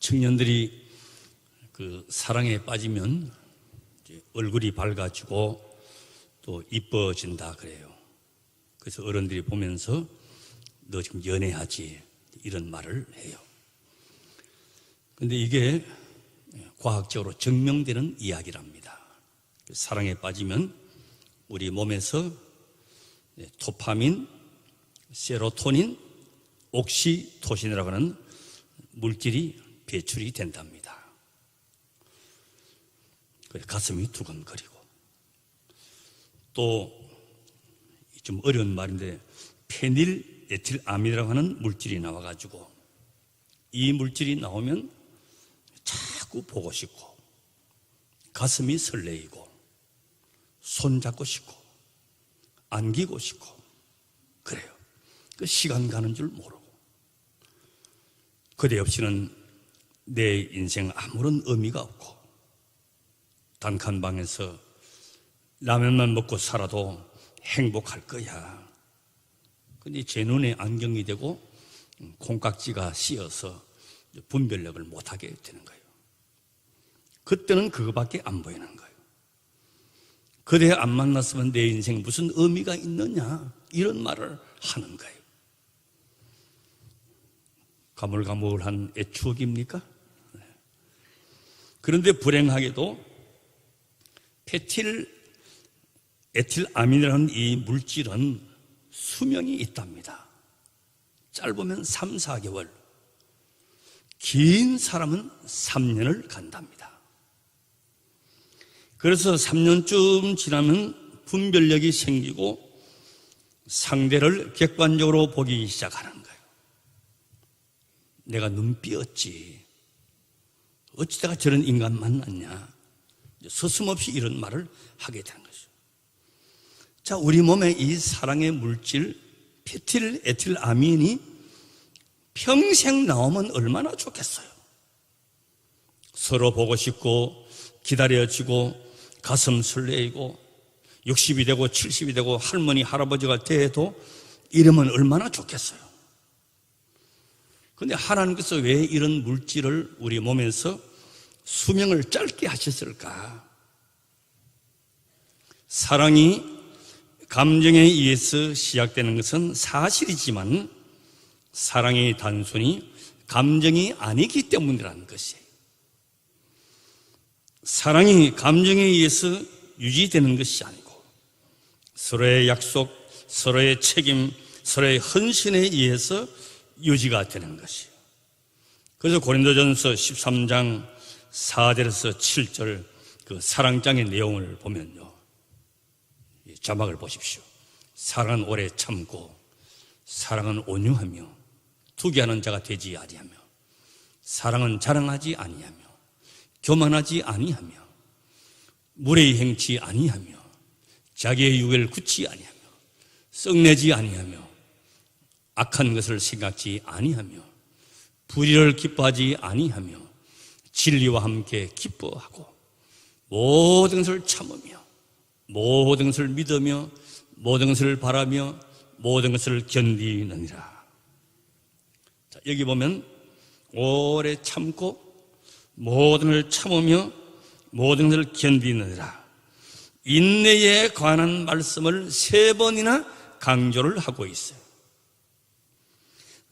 청년들이 그 사랑에 빠지면 얼굴이 밝아지고 또 이뻐진다 그래요. 그래서 어른들이 보면서 너 지금 연애하지 이런 말을 해요. 근데 이게 과학적으로 증명되는 이야기랍니다. 사랑에 빠지면 우리 몸에서 도파민, 세로토닌, 옥시토신이라고 하는 물질이 배출이 된답니다. 가슴이 두근거리고 또 좀 어려운 말인데 페닐에틸아민이라고 하는 물질이 나와가지고 이 물질이 나오면 자꾸 보고 싶고 가슴이 설레이고 손잡고 싶고 안기고 싶고 그래요. 그 시간 가는 줄 모르고 그대 없이는 내 인생 아무런 의미가 없고 단칸 방에서 라면만 먹고 살아도 행복할 거야. 근데 제 눈에 안경이 되고 콩깍지가 씌어서 분별력을 못하게 되는 거예요. 그때는 그거밖에 안 보이는 거예요. 그대 안 만났으면 내 인생 무슨 의미가 있느냐 이런 말을 하는 거예요. 가물가물한 추억입니까? 그런데 불행하게도 에틸아민이라는 이 물질은 수명이 있답니다. 짧으면 3, 4개월, 긴 사람은 3년을 간답니다. 그래서 3년쯤 지나면 분별력이 생기고 상대를 객관적으로 보기 시작하는 거예요. 내가 눈비었지. 어찌다가 저런 인간 만났냐. 서슴없이 이런 말을 하게 되는 거죠. 자, 우리 몸에 이 사랑의 물질 페틸에틸아민이 평생 나오면 얼마나 좋겠어요. 서로 보고 싶고 기다려지고 가슴 설레이고 60이 되고 70이 되고 할머니 할아버지가 돼도 이러면 얼마나 좋겠어요. 그런데 하나님께서 왜 이런 물질을 우리 몸에서 수명을 짧게 하셨을까? 사랑이 감정에 의해서 시작되는 것은 사실이지만 사랑이 단순히 감정이 아니기 때문이라는 것이에요. 사랑이 감정에 의해서 유지되는 것이 아니고 서로의 약속, 서로의 책임, 서로의 헌신에 의해서 유지가 되는 것이에요. 그래서 고린도전서 13장 4절에서 7절 그 사랑장의 내용을 보면요. 자막을 보십시오. 사랑은 오래 참고 사랑은 온유하며 투기하는 자가 되지 아니하며 사랑은 자랑하지 아니하며 교만하지 아니하며 무례히 행치 아니하며 자기의 유익을 굳지 아니하며 썩내지 아니하며 악한 것을 생각지 아니하며 불의를 기뻐하지 아니하며 진리와 함께 기뻐하고 모든 것을 참으며 모든 것을 믿으며 모든 것을 바라며 모든 것을 견디느니라. 자, 여기 보면 오래 참고 모든 것을 참으며 모든 것을 견디느니라. 인내에 관한 말씀을 3번이나 강조를 하고 있어요.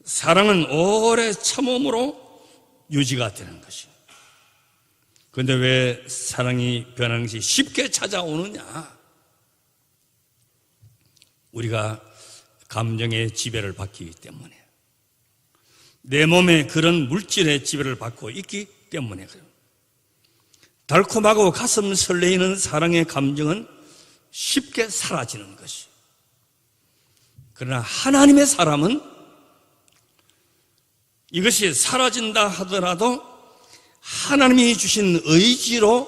사랑은 오래 참음으로 유지가 되는 것이에요. 그런데 왜 사랑이 변하는 것이 쉽게 찾아오느냐? 우리가 감정의 지배를 받기 때문에 내 몸에 그런 물질의 지배를 받고 있기 때문에 그래요. 달콤하고 가슴 설레이는 사랑의 감정은 쉽게 사라지는 것이에요. 그러나 하나님의 사람은 이것이 사라진다 하더라도 하나님이 주신 의지로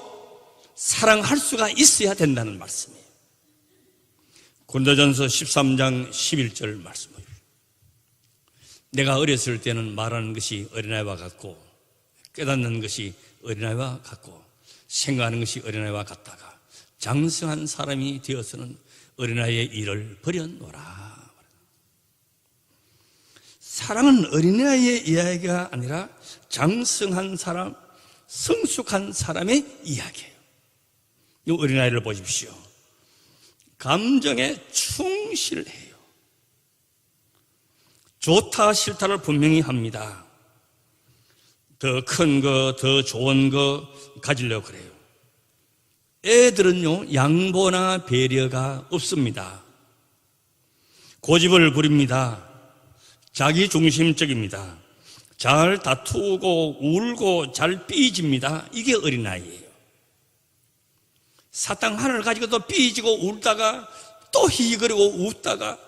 사랑할 수가 있어야 된다는 말씀이에요. 고린도전서 13장 11절 말씀이에요. 내가 어렸을 때는 말하는 것이 어린아이와 같고 깨닫는 것이 어린아이와 같고 생각하는 것이 어린아이와 같다가 장성한 사람이 되어서는 어린아이의 일을 버려놓으라. 사랑은 어린아이의 이야기가 아니라 장성한 사람, 성숙한 사람의 이야기예요. 이 어린아이를 보십시오. 감정에 충실해요. 좋다 싫다를 분명히 합니다. 더 큰 거, 더 좋은 거 가지려고 그래요. 애들은요, 양보나 배려가 없습니다. 고집을 부립니다. 자기중심적입니다. 잘 다투고 울고 잘 삐집니다. 이게 어린아이예요. 사탕 하나를 가지고도 삐지고 울다가 또 히히거리고 웃다가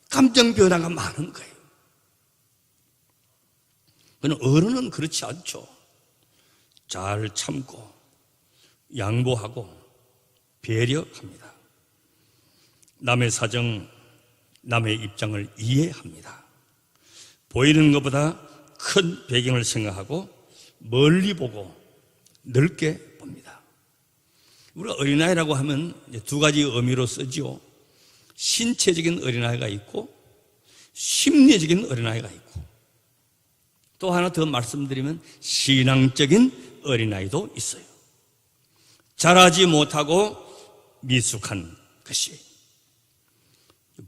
감정 변화가 많은 거예요. 그러나 어른은 그렇지 않죠. 잘 참고 양보하고 배려합니다. 남의 사정, 남의 입장을 이해합니다. 보이는 것보다 큰 배경을 생각하고 멀리 보고 넓게 봅니다. 우리가 어린아이라고 하면 두 가지 의미로 쓰지요. 신체적인 어린아이가 있고 심리적인 어린아이가 있고, 또 하나 더 말씀드리면 신앙적인 어린아이도 있어요. 자라지 못하고 미숙한 것이.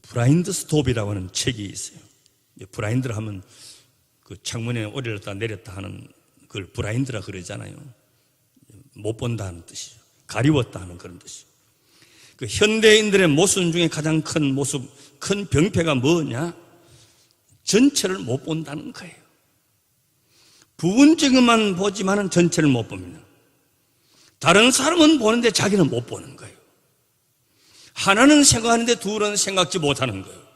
브라인드 스톱이라고 하는 책이 있어요. 브라인드를 하면 그 창문에 올렸다 내렸다 하는 그걸 브라인드라 그러잖아요. 못 본다는 뜻이죠. 가리웠다 하는 그런 뜻이죠. 그 현대인들의 모습 중에 가장 큰 모습, 큰 병폐가 뭐냐? 전체를 못 본다는 거예요. 부분적인 것만 보지만은 전체를 못 봅니다. 다른 사람은 보는데 자기는 못 보는 거예요. 하나는 생각하는데 둘은 생각지 못하는 거예요.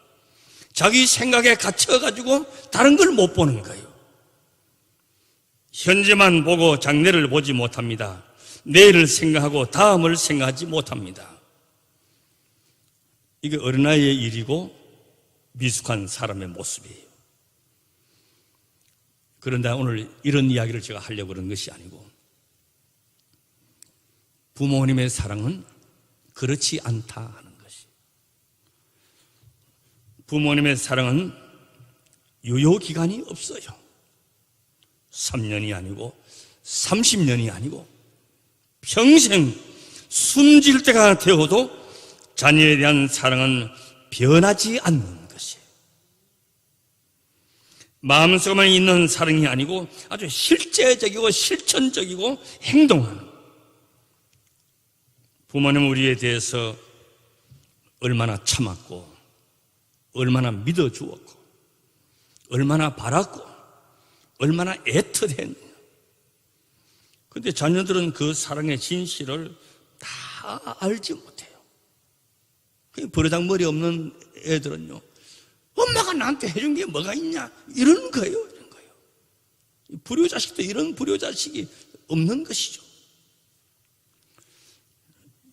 자기 생각에 갇혀가지고 다른 걸 못 보는 거예요. 현재만 보고 장래를 보지 못합니다. 내일을 생각하고 다음을 생각하지 못합니다. 이게 어린아이의 일이고 미숙한 사람의 모습이에요. 그런데 오늘 이런 이야기를 제가 하려고 그런 것이 아니고, 부모님의 사랑은 그렇지 않다 하는 것이. 부모님의 사랑은 유효기간이 없어요. 3년이 아니고 30년이 아니고 평생 숨질 때가 되어도 자녀에 대한 사랑은 변하지 않는 것이에요. 마음속에만 있는 사랑이 아니고 아주 실제적이고 실천적이고 행동하는. 부모님은 우리에 대해서 얼마나 참았고 얼마나 믿어주었고 얼마나 바랐고 얼마나 애틋했느냐. 그런데 자녀들은 그 사랑의 진실을 다 알지 못해요. 버르장머리 없는 애들은요, 엄마가 나한테 해준 게 뭐가 있냐, 이런 거예요. 이런 거예요. 불효자식도 이런 불효자식이 없는 것이죠.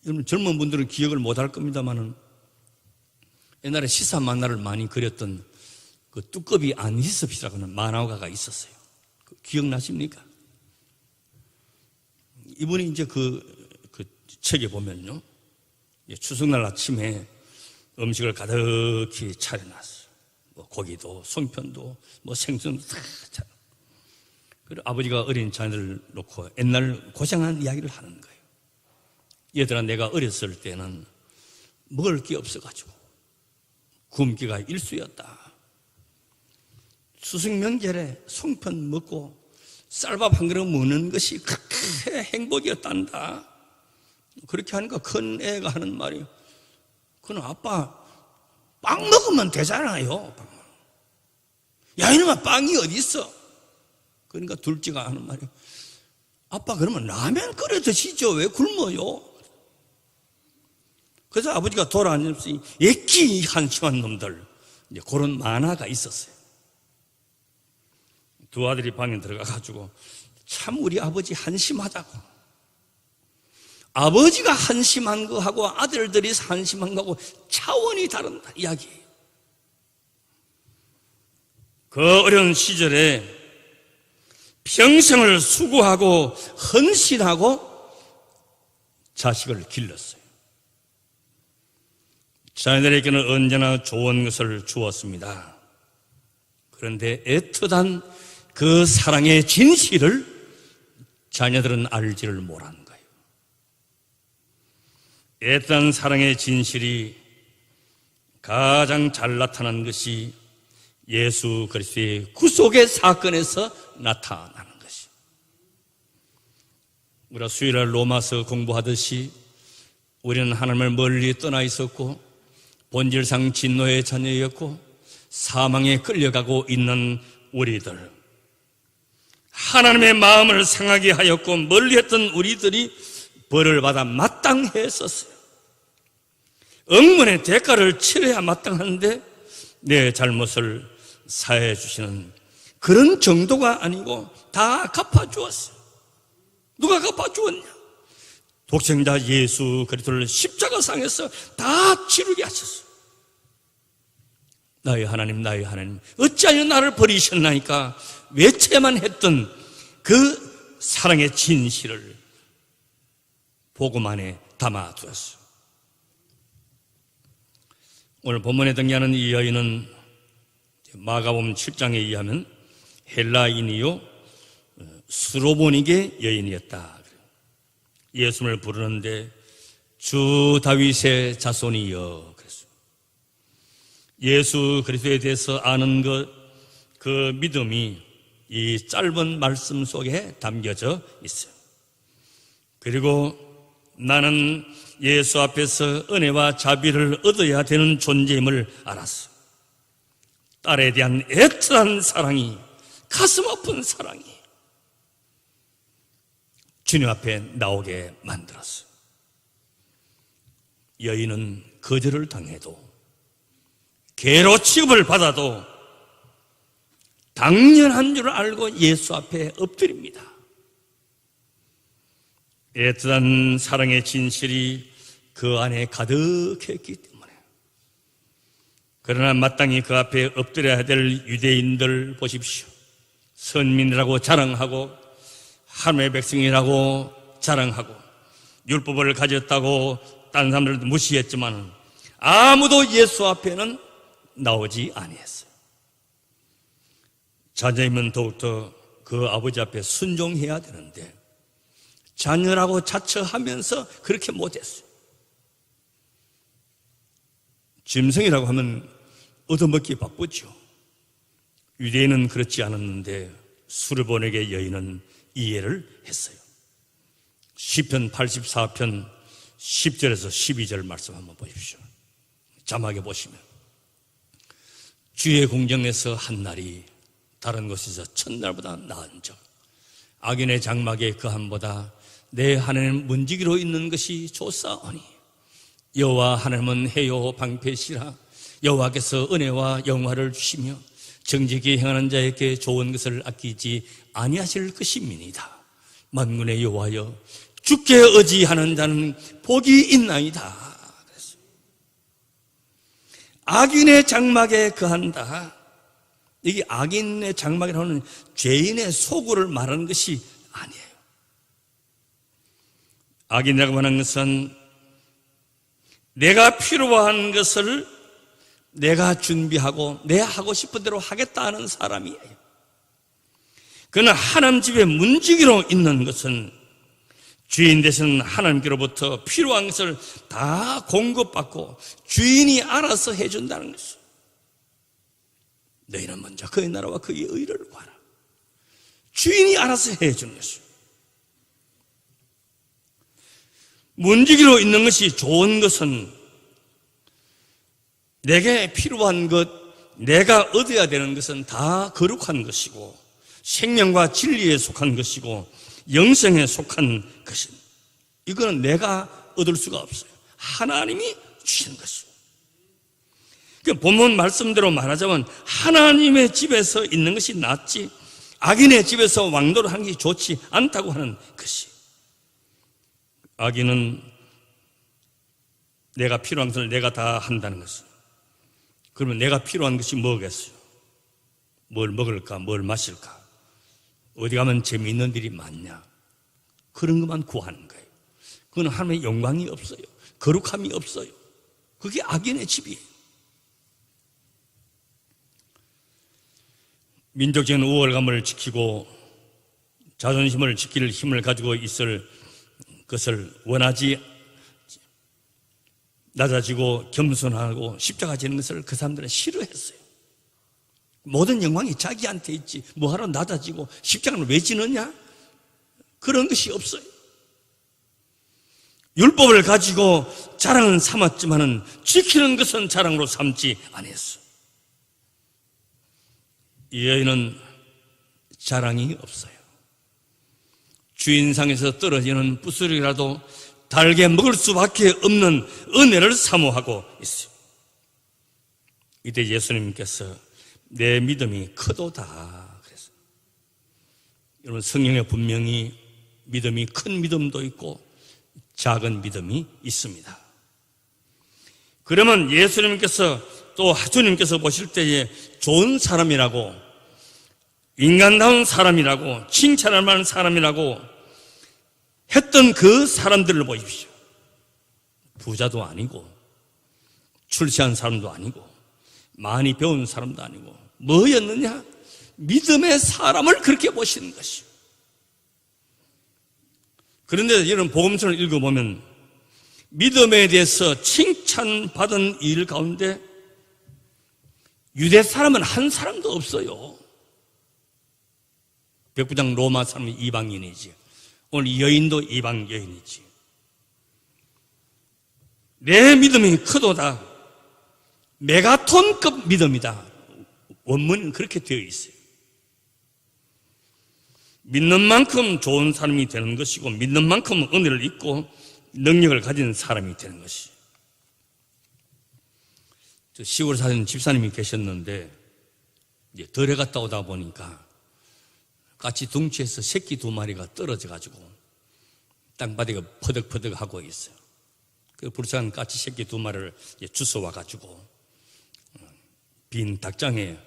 여러분, 젊은 분들은 기억을 못할 겁니다만은 옛날에 시사 만화를 많이 그렸던 그 뚜꺼비 안희섭이라고 하는 만화가가 있었어요. 기억나십니까? 이분이 이제 그 책에 보면요, 추석날 아침에 음식을 가득히 차려놨어요. 뭐 고기도, 송편도, 뭐 생선도 다 차려. 그리고 아버지가 어린 자녀를 놓고 옛날 고생한 이야기를 하는 거예요. 얘들아, 내가 어렸을 때는 먹을 게 없어가지고 굶기가 일쑤였다. 추석 명절에 송편 먹고 쌀밥 한 그릇 먹는 것이 그렇게 행복이었단다. 그렇게 하니까 큰 애가 하는 말이, 그는 아빠 빵 먹으면 되잖아요. 야, 이놈아, 빵이 어디 있어? 그러니까 둘째가 하는 말이, 아빠 그러면 라면 끓여 드시죠. 왜 굶어요? 그래서 아버지가 돌아앉으면서 예끼 한심한 놈들, 이제 그런 만화가 있었어요. 두 아들이 방에 들어가가지고 참 우리 아버지 한심하다고. 아버지가 한심한 거하고 아들들이 한심한 거하고 차원이 다른다 이야기예요. 그 어려운 시절에 평생을 수고하고 헌신하고 자식을 길렀어요. 자녀들에게는 언제나 좋은 것을 주었습니다. 그런데 애틋한 그 사랑의 진실을 자녀들은 알지를 못하는 거예요. 애틋한 사랑의 진실이 가장 잘 나타난 것이 예수 그리스도의 구속의 사건에서 나타나는 것이. 우리가 수요일날 로마서 공부하듯이 우리는 하나님을 멀리 떠나 있었고 본질상 진노의 자녀였고 사망에 끌려가고 있는 우리들, 하나님의 마음을 상하게 하였고 멀리했던 우리들이 벌을 받아 마땅했었어요. 억문의 대가를 치러야 마땅한데 내 잘못을 사해 주시는 그런 정도가 아니고 다 갚아주었어요. 누가 갚아주었냐? 독생자 예수 그리스도를 십자가상에서 다 치르게 하셨어요. 나의 하나님, 나의 하나님, 어찌하여 나를 버리셨나니까 외쳐야만 했던 그 사랑의 진실을 복음 안에 담아두었어요. 오늘 본문에 등장하는 이 여인은 마가복음 7장에 의하면 헬라인이요 수로보닉의 여인이었다. 예수님을 부르는데 주 다윗의 자손이여 그랬어요. 예수 그리스도에 대해서 아는 그 믿음이 이 짧은 말씀 속에 담겨져 있어요. 그리고 나는 예수 앞에서 은혜와 자비를 얻어야 되는 존재임을 알았어요. 딸에 대한 애틋한 사랑이, 가슴 아픈 사랑이 주님 앞에 나오게 만들었어요. 여인은 거절을 당해도 개로 취급을 받아도 당연한 줄 알고 예수 앞에 엎드립니다. 애틋한 사랑의 진실이 그 안에 가득했기 때문에. 그러나 마땅히 그 앞에 엎드려야 될 유대인들 보십시오. 선민이라고 자랑하고 하나님의 백성이라고 자랑하고 율법을 가졌다고 다른 사람들도 무시했지만 아무도 예수 앞에는 나오지 아니했어요. 자녀이면 더욱더 그 아버지 앞에 순종해야 되는데 자녀라고 자처하면서 그렇게 못했어요. 짐승이라고 하면 얻어먹기 바쁘죠. 유대인은 그렇지 않았는데 수르보닉의 여인은 이해를 했어요. 시편 84편 10절에서 12절 말씀 한번 보십시오. 자막에 보시면 주의 공정에서 한 날이 다른 곳에서 첫날보다 나은 적 악인의 장막에 그함보다 내 하나님 문지기로 있는 것이 좋사오니 여호와 하나님은 해요 방패시라 여호와께서 은혜와 영화를 주시며 정직히 행하는 자에게 좋은 것을 아끼지 아니하실 것임이니이다. 만군의 여호와여 주께 의지하는 자는 복이 있나이다. 그랬어요. 악인의 장막에 거한다. 이게 악인의 장막이라고 하는 죄인의 소굴을 말하는 것이 아니에요. 악인이라고 하는 것은 내가 필요한 것을 내가 준비하고 내가 하고 싶은 대로 하겠다는 사람이에요. 그러나 하나님 집에 문지기로 있는 것은 주인 되시는 하나님께로부터 필요한 것을 다 공급받고 주인이 알아서 해준다는 것이에요. 너희는 먼저 그의 나라와 그의 의를 구하라. 주인이 알아서 해주는 것이에요. 문지기로 있는 것이 좋은 것은 내게 필요한 것, 내가 얻어야 되는 것은 다 거룩한 것이고 생명과 진리에 속한 것이고 영생에 속한 것입니다. 이거는 내가 얻을 수가 없어요. 하나님이 주시는 것이에요. 본문 말씀대로 말하자면 하나님의 집에서 있는 것이 낫지 악인의 집에서 왕도를 하는 것이 좋지 않다고 하는 것이. 악인은 내가 필요한 것을 내가 다 한다는 것은, 그러면 내가 필요한 것이 뭐겠어요? 뭘 먹을까? 뭘 마실까? 어디 가면 재미있는 일이 많냐? 그런 것만 구하는 거예요. 그건 하나님의 영광이 없어요. 거룩함이 없어요. 그게 악인의 집이에요. 민족적인 우월감을 지키고 자존심을 지킬 힘을 가지고 있을 것을 원하지, 낮아지고 겸손하고 십자가 지는 것을 그 사람들은 싫어했어요. 모든 영광이 자기한테 있지 뭐하러 낮아지고 십자가는 왜 지느냐? 그런 것이 없어요. 율법을 가지고 자랑은 삼았지만은 지키는 것은 자랑으로 삼지 않았어. 이 여인은 자랑이 없어요. 주인상에서 떨어지는 부스러기라도 달게 먹을 수밖에 없는 은혜를 사모하고 있어요. 이때 예수님께서 내 믿음이 크도다 그랬어요. 여러분, 성경에 분명히 믿음이 큰 믿음도 있고 작은 믿음이 있습니다. 그러면 예수님께서 또 주님께서 보실 때에 좋은 사람이라고, 인간다운 사람이라고, 칭찬할 만한 사람이라고 했던 그 사람들을 보십시오. 부자도 아니고 출세한 사람도 아니고 많이 배운 사람도 아니고 뭐였느냐? 믿음의 사람을 그렇게 보시는 것이요. 그런데 여러분, 복음서를 읽어보면 믿음에 대해서 칭찬받은 일 가운데 유대 사람은 한 사람도 없어요. 백부장 로마 사람은 이방인이지, 오늘 여인도 이방 여인이지. 내 믿음이 크도다, 메가톤급 믿음이다. 원문은 그렇게 되어 있어요. 믿는 만큼 좋은 사람이 되는 것이고 믿는 만큼 은혜를 입고 능력을 가진 사람이 되는 것이. 시골 사는 집사님이 계셨는데 이제 덜에 갔다 오다 보니까 까치 둥치에서 새끼 2마리가 떨어져가지고 땅바닥에 퍼덕퍼덕하고 있어요. 그 불쌍한 까치 새끼 2마리를 주워와가지고 빈 닭장에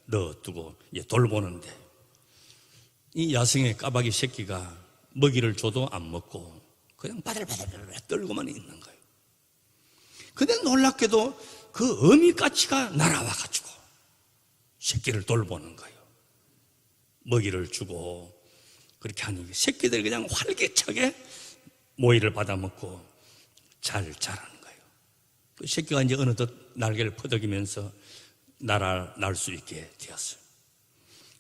넣어두고 돌보는데 이 야생의 까마귀 새끼가 먹이를 줘도 안 먹고 그냥 바들바들 떨고만 있는 거예요. 근데 놀랍게도 그 어미까치가 날아와가지고 새끼를 돌보는 거예요. 먹이를 주고 그렇게 하니 새끼들이 그냥 활기차게 모이를 받아먹고 잘 자라는 거예요. 그 새끼가 이제 어느덧 날개를 퍼덕이면서 날 수 있게 되었어요.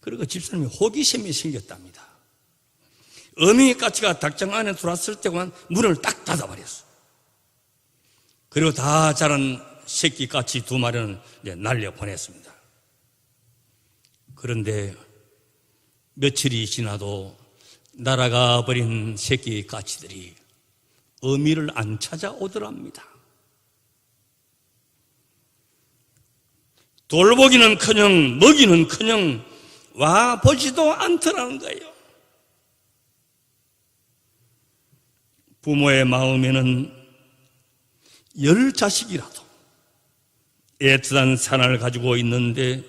그리고 집사님이 호기심이 생겼답니다. 어미까치가 닭장 안에 들어왔을 때만 문을 딱 닫아버렸어요. 그리고 다 자란 새끼 까치 2마리는 이제 날려보냈습니다. 그런데 며칠이 지나도 날아가 버린 새끼 까치들이 어미를 안 찾아오더랍니다. 돌보기는커녕 먹이는커녕 와 보지도 않더라는 거예요. 부모의 마음에는 10자식이라도 애틋한 사랑을 가지고 있는데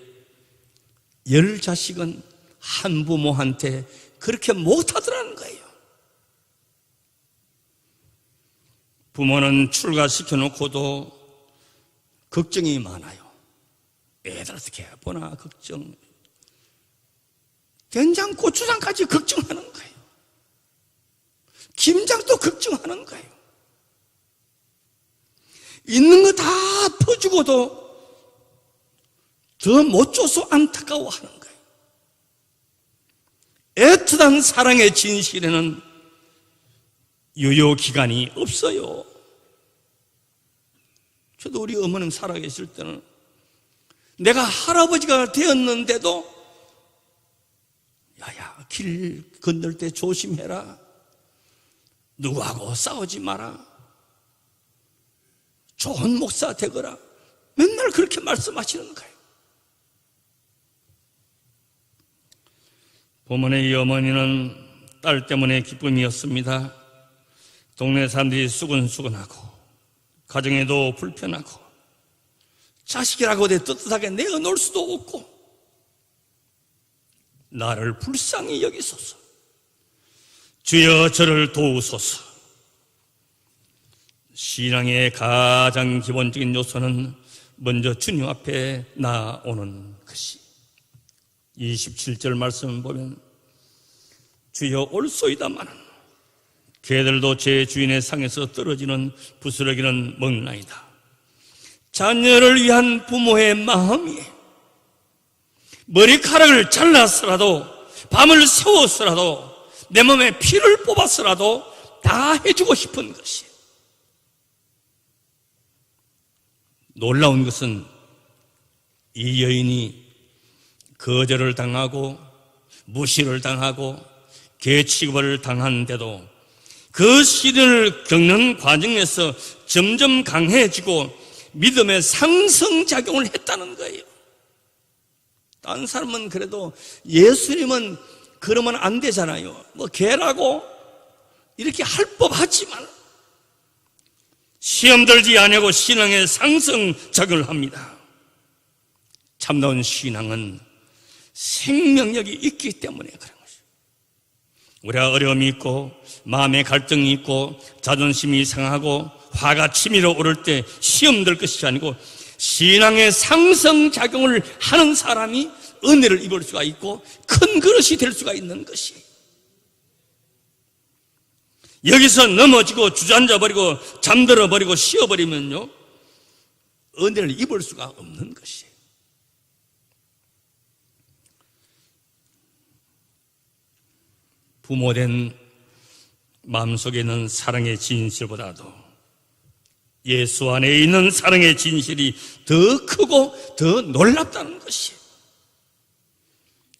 10자식은 한 부모한테 그렇게 못하더라는 거예요. 부모는 출가시켜놓고도 걱정이 많아요. 애들 어떻게 보나 걱정. 된장, 고추장까지 걱정하는 거예요. 김장도 걱정하는 거예요. 있는 거 다 퍼주고도 더 못 줘서 안타까워하는 거예요. 애틋한 사랑의 진실에는 유효기간이 없어요. 저도 우리 어머님 살아계실 때는 내가 할아버지가 되었는데도 야야, 길 건널 때 조심해라, 누구하고 싸우지 마라, 좋은 목사 되거라, 맨날 그렇게 말씀하시는 거예요. 본문의 이 어머니는 딸 때문에 기쁨이었습니다. 동네 사람들이 수근수근하고 가정에도 불편하고 자식이라고 떳떳하게 내어놓을 수도 없고 나를 불쌍히 여기소서, 주여 저를 도우소서. 신앙의 가장 기본적인 요소는 먼저 주님 앞에 나오는 것이, 27절 말씀 보면 주여 올소이다마는 개들도 제 주인의 상에서 떨어지는 부스러기는 먹나이다. 자녀를 위한 부모의 마음이 머리카락을 잘라서라도 밤을 새워서라도 내 몸에 피를 뽑아서라도 다 해주고 싶은 것이. 놀라운 것은 이 여인이 거절을 당하고 무시를 당하고 개 취급을 당하는데도 그 시련을 겪는 과정에서 점점 강해지고 믿음의 상승작용을 했다는 거예요. 다른 사람은 그래도 예수님은 그러면 안 되잖아요. 뭐 개라고 이렇게 할 법하지만 시험 들지 아니하고 신앙의 상승작용을 합니다. 참다운 신앙은 생명력이 있기 때문에 그런 것이죠. 우리가 어려움이 있고 마음의 갈등이 있고 자존심이 상하고 화가 치밀어 오를 때 시험 들 것이 아니고 신앙의 상승작용을 하는 사람이 은혜를 입을 수가 있고 큰 그릇이 될 수가 있는 것이. 여기서 넘어지고 주저앉아버리고 잠들어버리고 쉬어버리면요 은혜를 입을 수가 없는 것이. 부모된 마음속에 있는 사랑의 진실보다도 예수 안에 있는 사랑의 진실이 더 크고 더 놀랍다는 것이.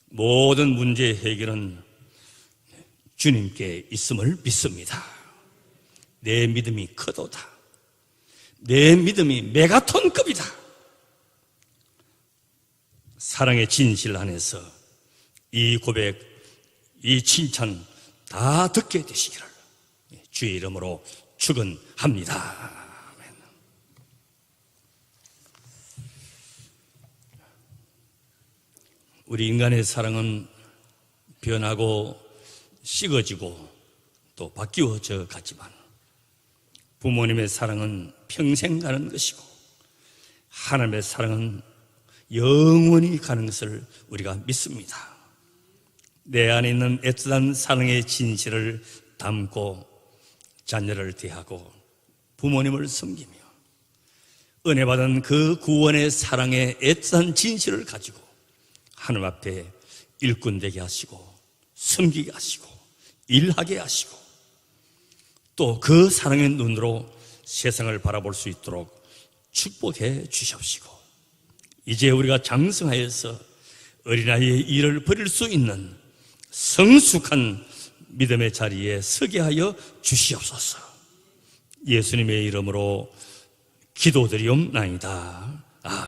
모든 문제의 해결은 주님께 있음을 믿습니다. 내 믿음이 크도다. 내 믿음이 메가톤급이다. 사랑의 진실 안에서 이 고백, 이 칭찬 다 듣게 되시기를 주의 이름으로 축원합니다. 우리 인간의 사랑은 변하고 식어지고 또 바뀌어져 가지만 부모님의 사랑은 평생 가는 것이고 하나님의 사랑은 영원히 가는 것을 우리가 믿습니다. 내 안에 있는 애틋한 사랑의 진실을 담고 자녀를 대하고 부모님을 섬기며 은혜 받은 그 구원의 사랑의 애틋한 진실을 가지고 하나님 앞에 일꾼 되게 하시고 섬기게 하시고 일하게 하시고 또 그 사랑의 눈으로 세상을 바라볼 수 있도록 축복해 주시옵시고 이제 우리가 장성하여서 어린아이의 일을 버릴 수 있는 성숙한 믿음의 자리에 서게 하여 주시옵소서. 예수님의 이름으로 기도드리옵나이다.